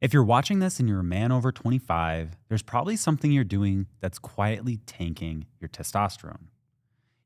If you're watching this and you're a man over 25, there's probably something you're doing that's quietly tanking your testosterone.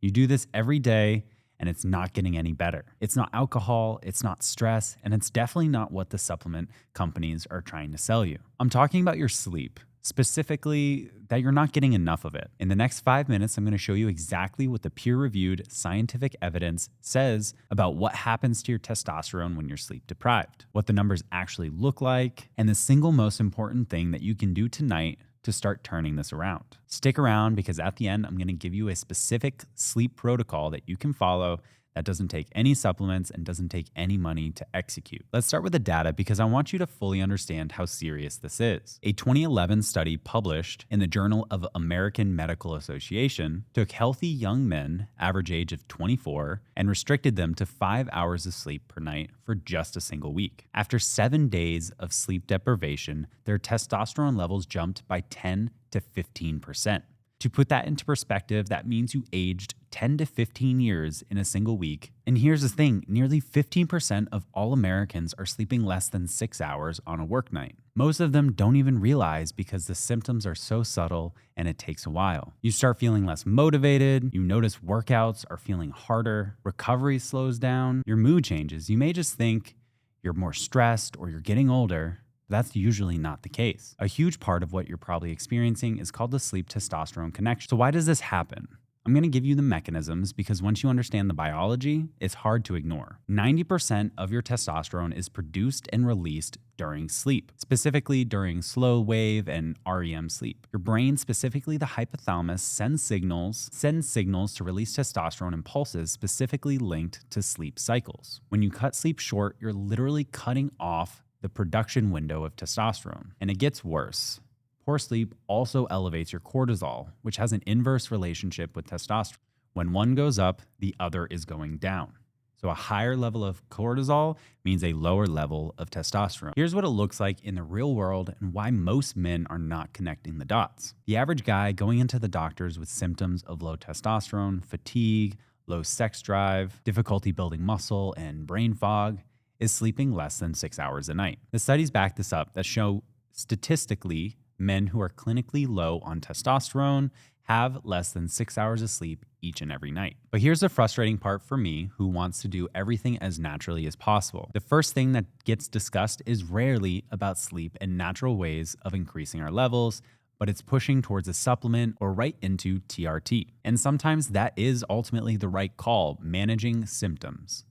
You do this every day and it's not getting any better. It's not alcohol, it's not stress, and it's definitely not what the supplement companies are trying to sell you. I'm talking about your sleep, specifically that you're not getting enough of it. In the next 5 minutes, I'm going to show you exactly what the peer-reviewed scientific evidence says about what happens to your testosterone when you're sleep deprived, what the numbers actually look like, and the single most important thing that you can do tonight to start turning this around. Stick around because at the end, I'm going to give you a specific sleep protocol that you can follow that doesn't take any supplements and doesn't take any money to execute. Let's start with the data because I want you to fully understand how serious this is. A 2011 study published in the Journal of American Medical Association took healthy young men, average age of 24, and restricted them to 5 hours of sleep per night for just a single week. After 7 days of sleep deprivation, their testosterone levels jumped by 10 to 15%. To put that into perspective, that means you aged 10 to 15 years in a single week. And here's the thing, nearly 15% of all Americans are sleeping less than 6 hours on a work night. Most of them don't even realize because the symptoms are so subtle and it takes a while. You start feeling less motivated, you notice workouts are feeling harder, recovery slows down, your mood changes. You may just think you're more stressed or you're getting older. That's usually not the case. A huge part of what you're probably experiencing is called the sleep testosterone connection. So why does this happen? I'm going to give you the mechanisms because once you understand the biology, it's hard to ignore. 90% of your testosterone is produced and released during sleep, specifically during slow wave and REM sleep. Your brain, specifically the hypothalamus, sends signals to release testosterone impulses specifically linked to sleep cycles. When you cut sleep short, you're literally cutting off the production window of testosterone. And it gets worse. Poor sleep also elevates your cortisol, which has an inverse relationship with testosterone. When one goes up, the other is going down. So a higher level of cortisol means a lower level of testosterone. Here's what it looks like in the real world and why most men are not connecting the dots. The average guy going into the doctors with symptoms of low testosterone, fatigue, low sex drive, difficulty building muscle, and brain fog is sleeping less than 6 hours a night. The studies back this up that show statistically men who are clinically low on testosterone have less than 6 hours of sleep each and every night. But here's the frustrating part for me who wants to do everything as naturally as possible. The first thing that gets discussed is rarely about sleep and natural ways of increasing our levels, but it's pushing towards a supplement or right into TRT. And sometimes that is ultimately the right call, managing symptoms.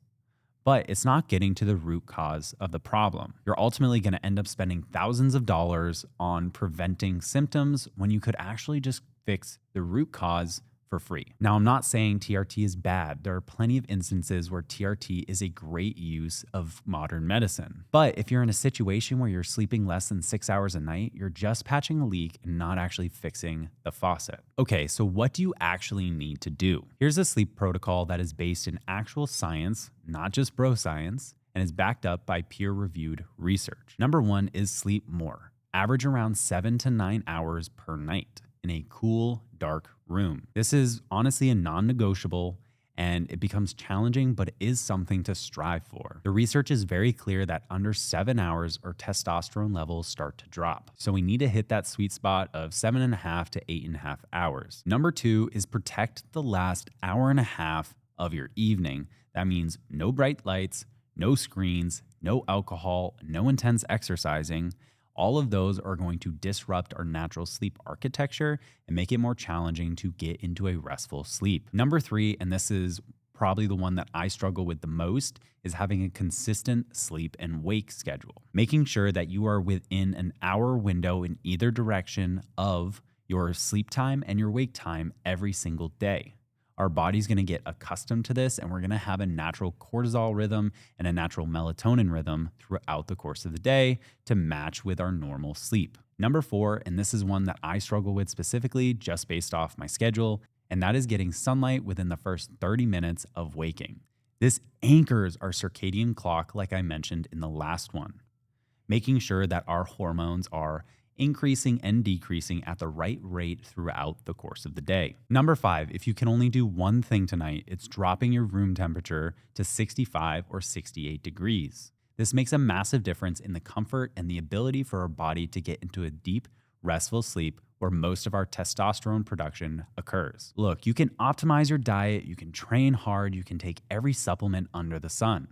But it's not getting to the root cause of the problem. You're ultimately going to end up spending thousands of dollars on preventing symptoms when you could actually just fix the root cause for free. Now, I'm not saying TRT is bad. There are plenty of instances where TRT is a great use of modern medicine. But if you're in a situation where you're sleeping less than 6 hours a night, you're just patching a leak and not actually fixing the faucet. Okay, so what do you actually need to do? Here's a sleep protocol that is based in actual science, not just bro science, and is backed up by peer-reviewed research. Number 1 is sleep more. Average around 7 to 9 hours per night in a cool, dark room. This is honestly a non-negotiable and it becomes challenging, but it is something to strive for. The research is very clear that under 7 hours, our testosterone levels start to drop. So we need to hit that sweet spot of 7.5 to 8.5 hours. Number 2 is protect the last hour and a half of your evening. That means no bright lights, no screens, no alcohol, no intense exercising. All of those are going to disrupt our natural sleep architecture and make it more challenging to get into a restful sleep. Number 3, and this is probably the one that I struggle with the most, is having a consistent sleep and wake schedule. Making sure that you are within an hour window in either direction of your sleep time and your wake time every single day. Our body's going to get accustomed to this and we're going to have a natural cortisol rhythm and a natural melatonin rhythm throughout the course of the day to match with our normal sleep. Number 4, and this is one that I struggle with specifically just based off my schedule, and that is getting sunlight within the first 30 minutes of waking. This anchors our circadian clock like I mentioned in the last one, making sure that our hormones are increasing and decreasing at the right rate throughout the course of the day. Number 5, if you can only do one thing tonight, it's dropping your room temperature to 65 or 68 degrees. This makes a massive difference in the comfort and the ability for our body to get into a deep, restful sleep where most of our testosterone production occurs. Look, you can optimize your diet, you can train hard, you can take every supplement under the sun,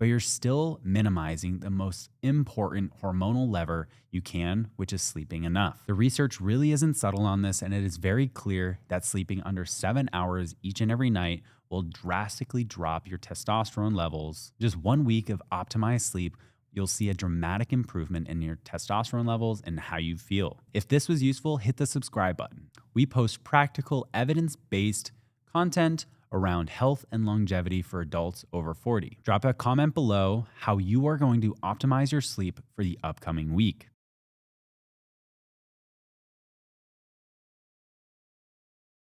but you're still minimizing the most important hormonal lever you can, which is sleeping enough. The research really isn't subtle on this, and it is very clear that sleeping under 7 hours each and every night will drastically drop your testosterone levels. Just 1 week of optimized sleep, you'll see a dramatic improvement in your testosterone levels and how you feel. If this was useful, hit the subscribe button. We post practical, evidence-based content around health and longevity for adults over 40. Drop a comment below how you are going to optimize your sleep for the upcoming week.